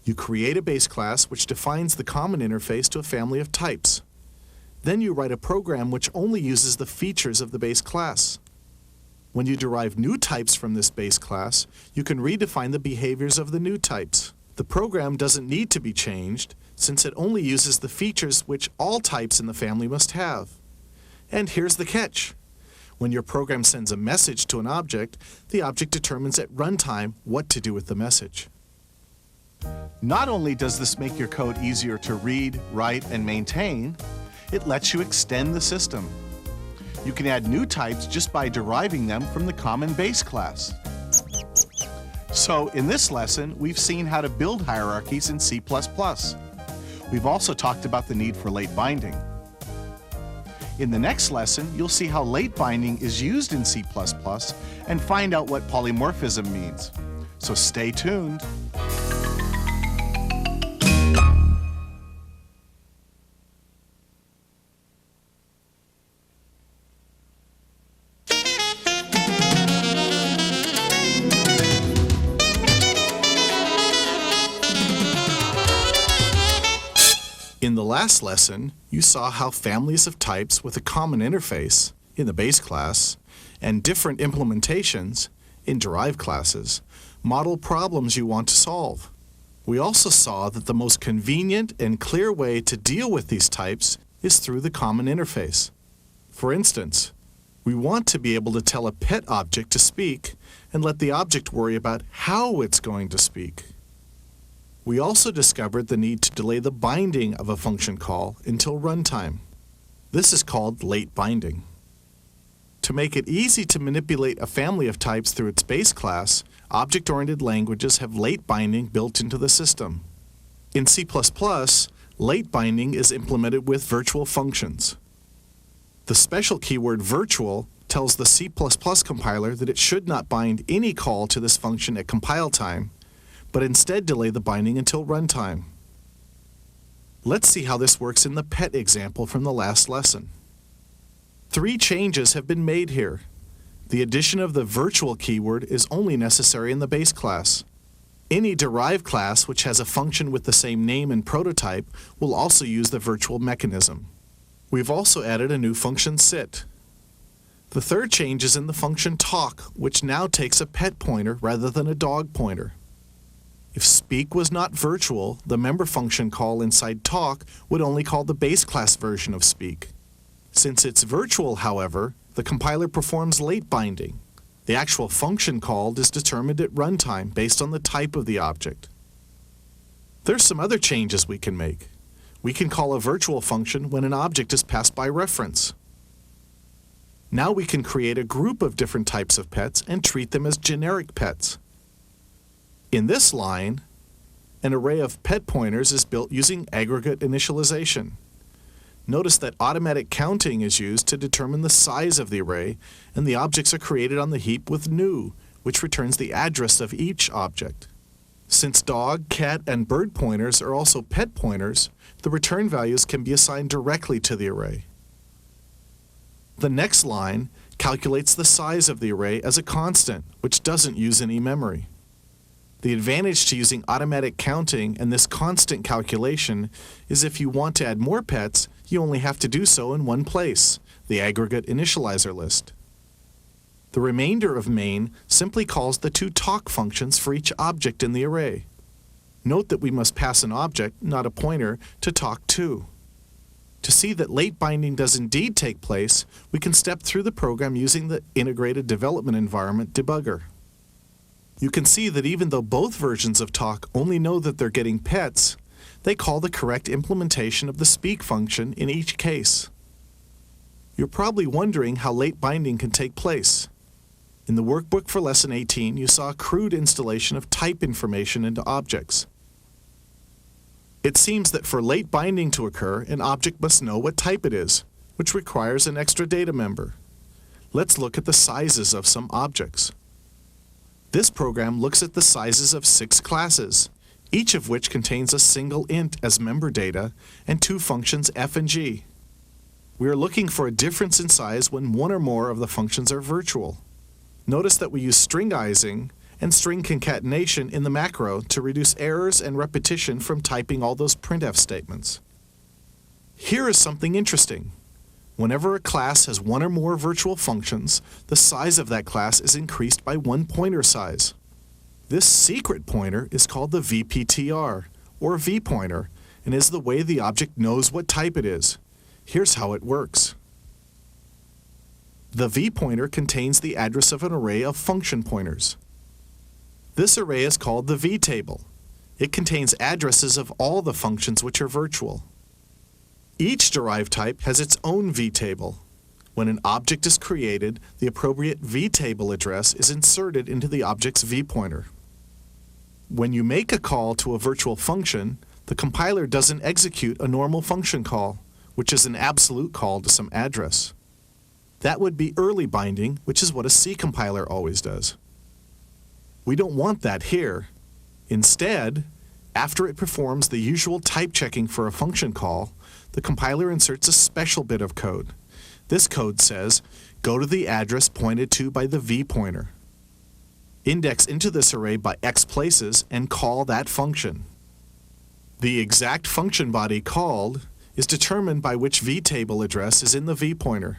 You create a base class which defines the common interface to a family of types. Then you write a program which only uses the features of the base class. When you derive new types from this base class, you can redefine the behaviors of the new types. The program doesn't need to be changed, since it only uses the features which all types in the family must have. And here's the catch. When your program sends a message to an object, the object determines at runtime what to do with the message. Not only does this make your code easier to read, write, and maintain, it lets you extend the system. You can add new types just by deriving them from the common base class. So in this lesson, we've seen how to build hierarchies in C++. We've also talked about the need for late binding. In the next lesson, you'll see how late binding is used in C++ and find out what polymorphism means. So stay tuned. In the last lesson, you saw how families of types with a common interface in the base class and different implementations in derived classes model problems you want to solve. We also saw that the most convenient and clear way to deal with these types is through the common interface. For instance, we want to be able to tell a pet object to speak and let the object worry about how it's going to speak. We also discovered the need to delay the binding of a function call until runtime. This is called late binding. To make it easy to manipulate a family of types through its base class, object-oriented languages have late binding built into the system. In C++, late binding is implemented with virtual functions. The special keyword virtual tells the C++ compiler that it should not bind any call to this function at compile time, but instead delay the binding until runtime. Let's see how this works in the pet example from the last lesson. 3 changes have been made here. The addition of the virtual keyword is only necessary in the base class. Any derived class which has a function with the same name and prototype will also use the virtual mechanism. We've also added a new function sit. The third change is in the function talk, which now takes a pet pointer rather than a dog pointer. If speak was not virtual, the member function call inside talk would only call the base class version of speak. Since it's virtual, however, the compiler performs late binding. The actual function called is determined at runtime based on the type of the object. There's some other changes we can make. We can call a virtual function when an object is passed by reference. Now we can create a group of different types of pets and treat them as generic pets. In this line, an array of pet pointers is built using aggregate initialization. Notice that automatic counting is used to determine the size of the array, and the objects are created on the heap with new, which returns the address of each object. Since dog, cat, and bird pointers are also pet pointers, the return values can be assigned directly to the array. The next line calculates the size of the array as a constant, which doesn't use any memory. The advantage to using automatic counting and this constant calculation is if you want to add more pets, you only have to do so in one place, the aggregate initializer list. The remainder of main simply calls the 2 talk functions for each object in the array. Note that we must pass an object, not a pointer, to talk to. To see that late binding does indeed take place, we can step through the program using the Integrated Development Environment debugger. You can see that even though both versions of talk only know that they're getting pets, they call the correct implementation of the speak function in each case. You're probably wondering how late binding can take place. In the workbook for Lesson 18, you saw a crude installation of type information into objects. It seems that for late binding to occur, an object must know what type it is, which requires an extra data member. Let's look at the sizes of some objects. This program looks at the sizes of 6 classes, each of which contains a single int as member data and 2 functions f and g. We are looking for a difference in size when one or more of the functions are virtual. Notice that we use stringizing and string concatenation in the macro to reduce errors and repetition from typing all those printf statements. Here is something interesting. Whenever a class has one or more virtual functions, the size of that class is increased by 1 pointer size. This secret pointer is called the VPTR, or vPointer, and is the way the object knows what type it is. Here's how it works. The vPointer contains the address of an array of function pointers. This array is called the vtable. It contains addresses of all the functions which are virtual. Each derived type has its own vtable. When an object is created, the appropriate vtable address is inserted into the object's vPointer. When you make a call to a virtual function, the compiler doesn't execute a normal function call, which is an absolute call to some address. That would be early binding, which is what a C compiler always does. We don't want that here. Instead, after it performs the usual type checking for a function call, the compiler inserts a special bit of code. This code says, go to the address pointed to by the vPointer. Index into this array by x places and call that function. The exact function body called is determined by which vtable address is in the vPointer.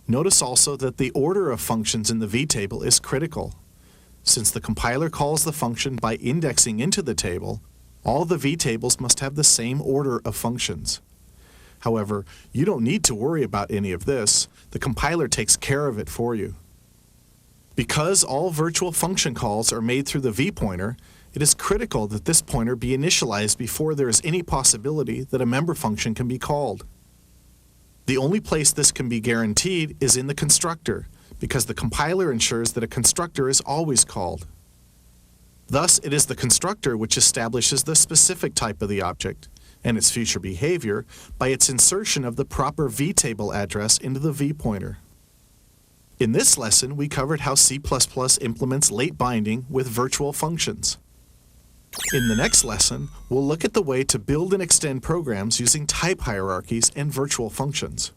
Notice also that the order of functions in the vtable is critical. Since the compiler calls the function by indexing into the table, all the vtables must have the same order of functions. However, you don't need to worry about any of this. The compiler takes care of it for you. Because all virtual function calls are made through the vPointer, it is critical that this pointer be initialized before there is any possibility that a member function can be called. The only place this can be guaranteed is in the constructor, because the compiler ensures that a constructor is always called. Thus, it is the constructor which establishes the specific type of the object and its future behavior by its insertion of the proper vtable address into the vPointer. In this lesson, we covered how C++ implements late binding with virtual functions. In the next lesson, we'll look at the way to build and extend programs using type hierarchies and virtual functions.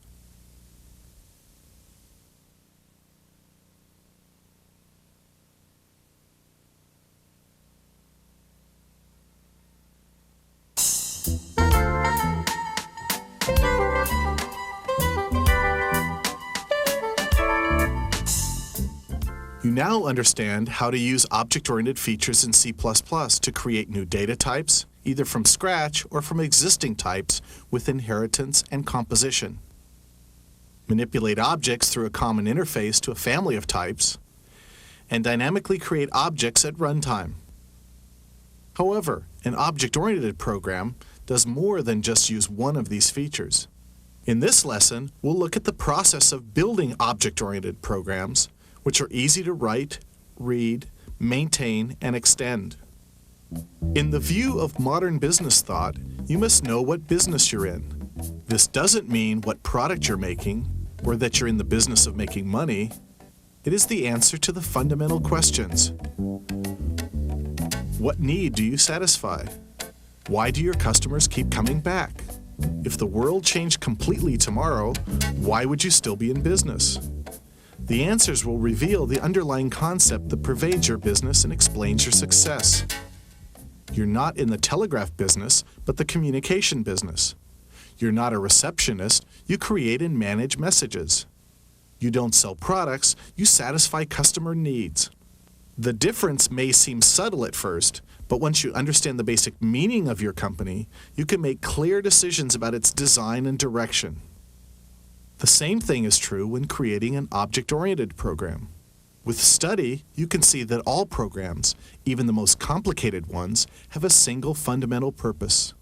You now understand how to use object-oriented features in C++ to create new data types, either from scratch or from existing types with inheritance and composition. Manipulate objects through a common interface to a family of types, and dynamically create objects at runtime. However, an object-oriented program does more than just use one of these features. In this lesson, we'll look at the process of building object-oriented programs, which are easy to write, read, maintain, and extend. In the view of modern business thought, you must know what business you're in. This doesn't mean what product you're making, or that you're in the business of making money. It is the answer to the fundamental questions. What need do you satisfy? Why do your customers keep coming back? If the world changed completely tomorrow, why would you still be in business? The answers will reveal the underlying concept that pervades your business and explains your success. You're not in the telegraph business, but the communication business. You're not a receptionist, you create and manage messages. You don't sell products, you satisfy customer needs. The difference may seem subtle at first, but once you understand the basic meaning of your company, you can make clear decisions about its design and direction. The same thing is true when creating an object-oriented program. With study, you can see that all programs, even the most complicated ones, have a single fundamental purpose.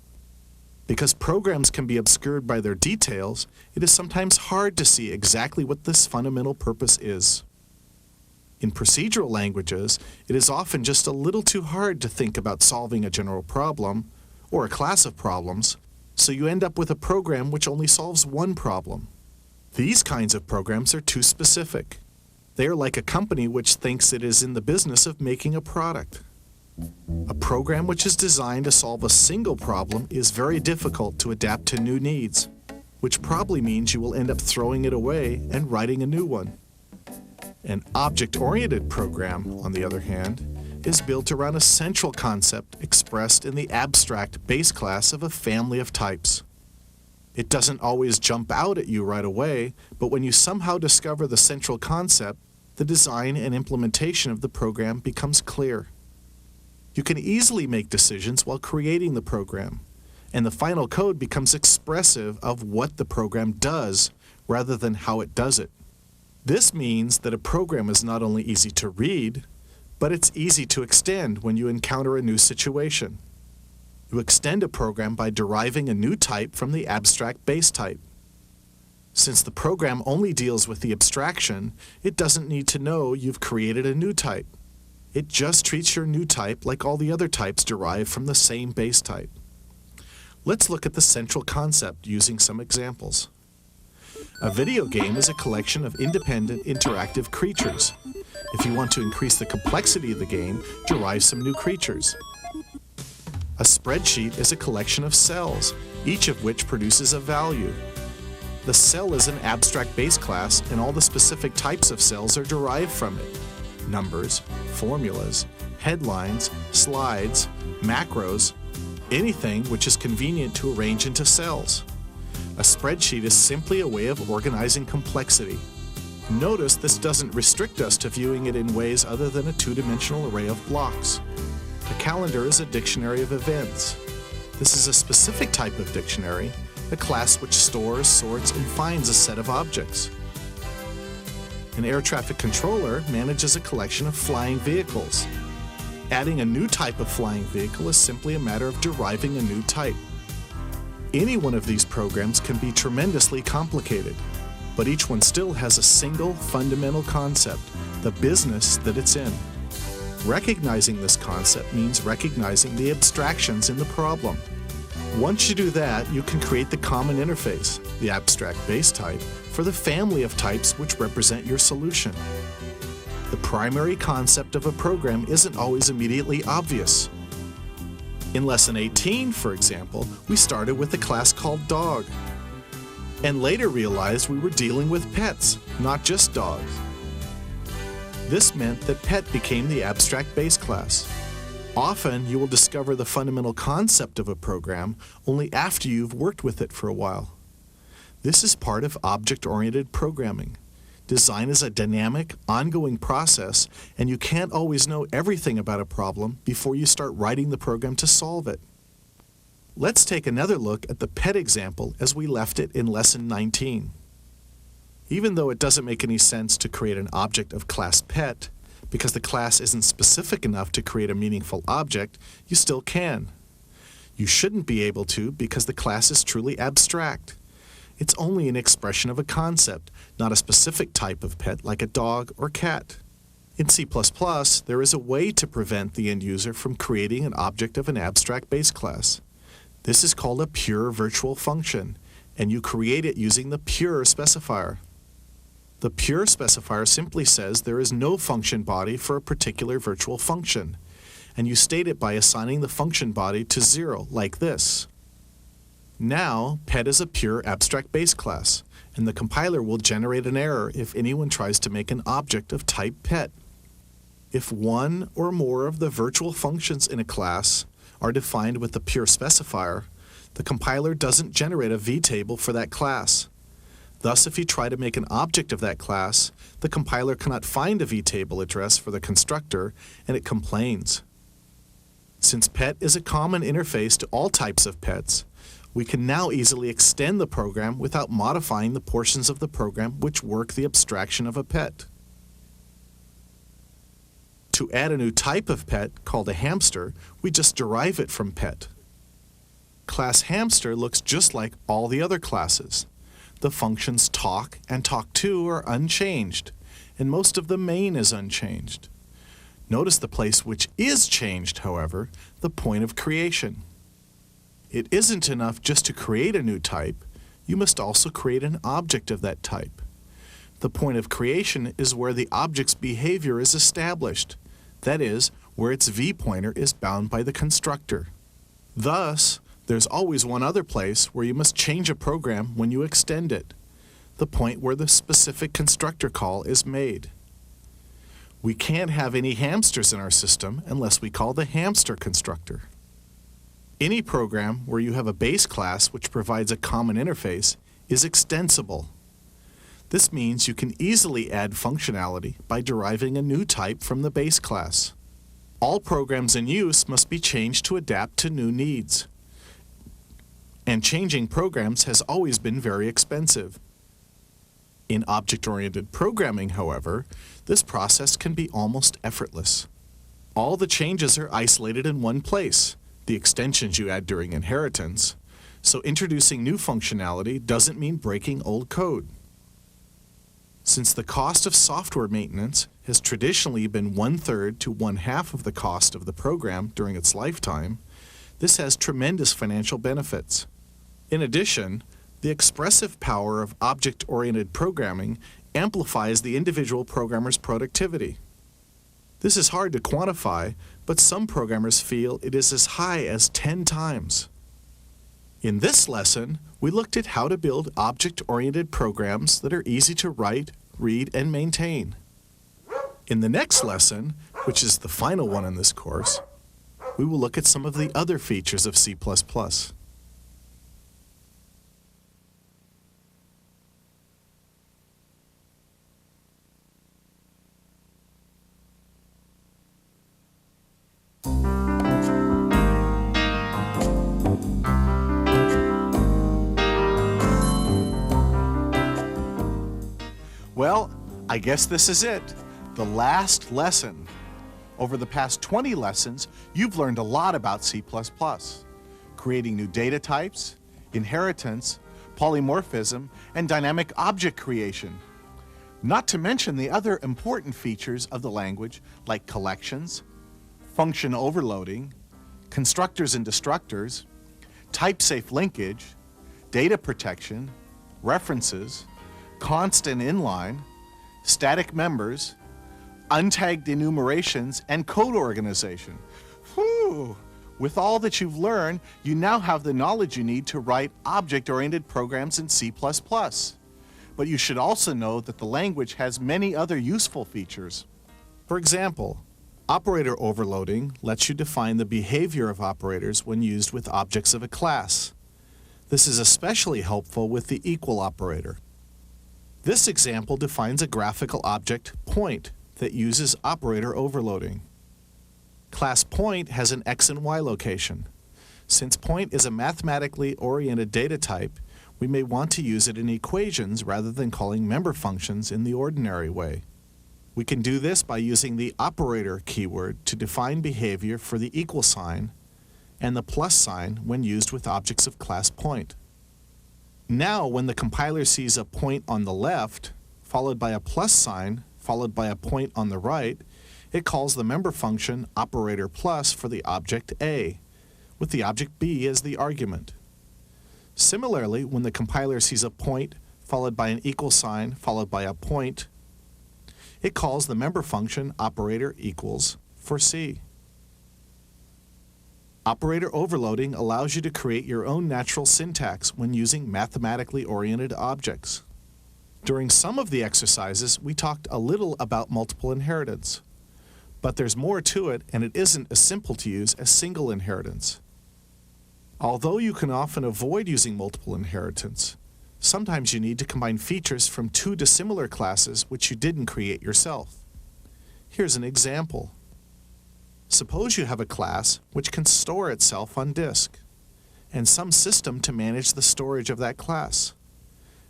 Because programs can be obscured by their details, it is sometimes hard to see exactly what this fundamental purpose is. In procedural languages, it is often just a little too hard to think about solving a general problem, or a class of problems, so you end up with a program which only solves one problem. These kinds of programs are too specific. They are like a company which thinks it is in the business of making a product. A program which is designed to solve a single problem is very difficult to adapt to new needs, which probably means you will end up throwing it away and writing a new one. An object-oriented program, on the other hand, is built around a central concept expressed in the abstract base class of a family of types. It doesn't always jump out at you right away, but when you somehow discover the central concept, the design and implementation of the program becomes clear. You can easily make decisions while creating the program, and the final code becomes expressive of what the program does rather than how it does it. This means that a program is not only easy to read, but it's easy to extend when you encounter a new situation. You extend a program by deriving a new type from the abstract base type. Since the program only deals with the abstraction, it doesn't need to know you've created a new type. It just treats your new type like all the other types derived from the same base type. Let's look at the central concept using some examples. A video game is a collection of independent, interactive creatures. If you want to increase the complexity of the game, derive some new creatures. A spreadsheet is a collection of cells, each of which produces a value. The cell is an abstract base class, and all the specific types of cells are derived from it. Numbers, formulas, headlines, slides, macros, anything which is convenient to arrange into cells. A spreadsheet is simply a way of organizing complexity. Notice this doesn't restrict us to viewing it in ways other than a two-dimensional array of blocks. A calendar is a dictionary of events. This is a specific type of dictionary, a class which stores, sorts, and finds a set of objects. An air traffic controller manages a collection of flying vehicles. Adding a new type of flying vehicle is simply a matter of deriving a new type. Any one of these programs can be tremendously complicated, but each one still has a single fundamental concept, the business that it's in. Recognizing this concept means recognizing the abstractions in the problem. Once you do that, you can create the common interface, the abstract base type, for the family of types which represent your solution. The primary concept of a program isn't always immediately obvious. In Lesson 18, for example, we started with a class called Dog, and later realized we were dealing with pets, not just dogs. This meant that pet became the abstract base class. Often, you will discover the fundamental concept of a program only after you've worked with it for a while. This is part of object-oriented programming. Design is a dynamic, ongoing process, and you can't always know everything about a problem before you start writing the program to solve it. Let's take another look at the pet example as we left it in Lesson 19. Even though it doesn't make any sense to create an object of class pet, because the class isn't specific enough to create a meaningful object, you still can. You shouldn't be able to because the class is truly abstract. It's only an expression of a concept, not a specific type of pet like a dog or cat. In C++, there is a way to prevent the end user from creating an object of an abstract base class. This is called a pure virtual function, and you create it using the pure specifier. The pure specifier simply says there is no function body for a particular virtual function, and you state it by assigning the function body to 0, like this. Now, pet is a pure abstract base class, and the compiler will generate an error if anyone tries to make an object of type pet. If one or more of the virtual functions in a class are defined with the pure specifier, the compiler doesn't generate a vtable for that class. Thus, if you try to make an object of that class, the compiler cannot find a vtable address for the constructor, and it complains. Since pet is a common interface to all types of pets, we can now easily extend the program without modifying the portions of the program which work the abstraction of a pet. To add a new type of pet, called a hamster, we just derive it from pet. Class hamster looks just like all the other classes. The functions talk and talk2 are unchanged, and most of the main is unchanged. Notice the place which is changed, however, the point of creation. It isn't enough just to create a new type, you must also create an object of that type. The point of creation is where the object's behavior is established, that is, where its v-pointer is bound by the constructor. Thus, there's always one other place where you must change a program when you extend it, the point where the specific constructor call is made. We can't have any hamsters in our system unless we call the hamster constructor. Any program where you have a base class which provides a common interface is extensible. This means you can easily add functionality by deriving a new type from the base class. All programs in use must be changed to adapt to new needs. And changing programs has always been very expensive. In object-oriented programming, however, this process can be almost effortless. All the changes are isolated in one place, the extensions you add during inheritance, so introducing new functionality doesn't mean breaking old code. Since the cost of software maintenance has traditionally been 1/3 to 1/2 of the cost of the program during its lifetime, this has tremendous financial benefits. In addition, the expressive power of object-oriented programming amplifies the individual programmer's productivity. This is hard to quantify, but some programmers feel it is as high as 10 times. In this lesson, we looked at how to build object-oriented programs that are easy to write, read, and maintain. In the next lesson, which is the final one in this course, we will look at some of the other features of C++. Well, I guess this is it, the last lesson. Over the past 20 lessons, you've learned a lot about C++, creating new data types, inheritance, polymorphism, and dynamic object creation. Not to mention the other important features of the language like collections, function overloading, constructors and destructors, type-safe linkage, data protection, references, constant inline, static members, untagged enumerations, and code organization. Whew! With all that you've learned, you now have the knowledge you need to write object-oriented programs in C++. But you should also know that the language has many other useful features. For example, operator overloading lets you define the behavior of operators when used with objects of a class. This is especially helpful with the equal operator. This example defines a graphical object, point, that uses operator overloading. Class point has an x and y location. Since point is a mathematically oriented data type, we may want to use it in equations rather than calling member functions in the ordinary way. We can do this by using the operator keyword to define behavior for the equal sign and the plus sign when used with objects of class point. Now, when the compiler sees a point on the left, followed by a plus sign, followed by a point on the right, it calls the member function operator plus for the object A, with the object B as the argument. Similarly, when the compiler sees a point followed by an equal sign followed by a point, it calls the member function operator equals for C. Operator overloading allows you to create your own natural syntax when using mathematically oriented objects. During some of the exercises, we talked a little about multiple inheritance. But there's more to it, and it isn't as simple to use as single inheritance. Although you can often avoid using multiple inheritance, sometimes you need to combine features from two dissimilar classes which you didn't create yourself. Here's an example. Suppose you have a class which can store itself on disk, and some system to manage the storage of that class.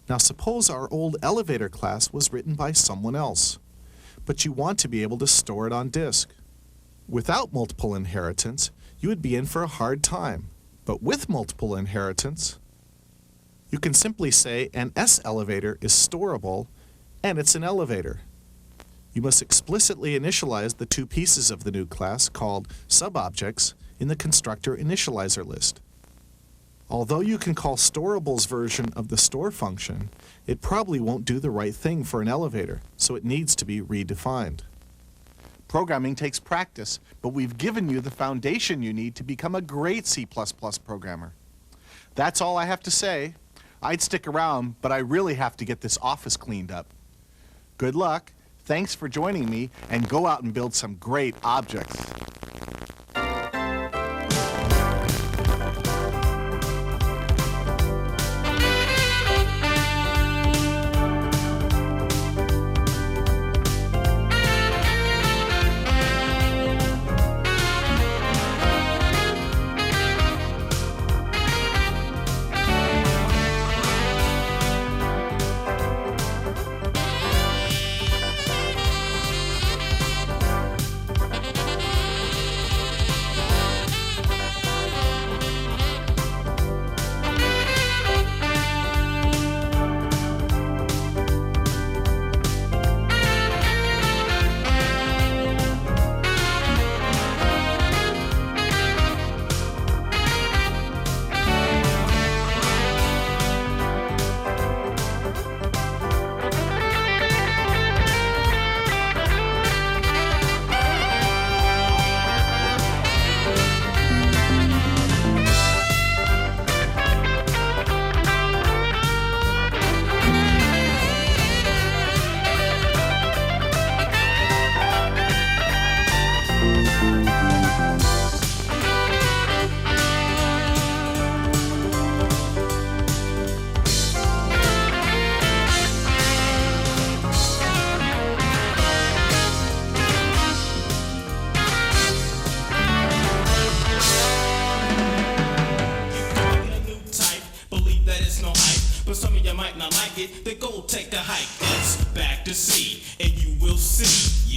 Now suppose our old elevator class was written by someone else, but you want to be able to store it on disk. Without multiple inheritance, you would be in for a hard time. But with multiple inheritance, you can simply say an S elevator is storable, and it's an elevator. You must explicitly initialize the two pieces of the new class called subobjects in the constructor initializer list. Although you can call storable's version of the store function, it probably won't do the right thing for an elevator, so it needs to be redefined. Programming takes practice, but we've given you the foundation you need to become a great C++ programmer. That's all I have to say. I'd stick around, but I really have to get this office cleaned up. Good luck, thanks for joining me, and go out and build some great objects. Might not like it, then go take a hike. It's back to C, and you will see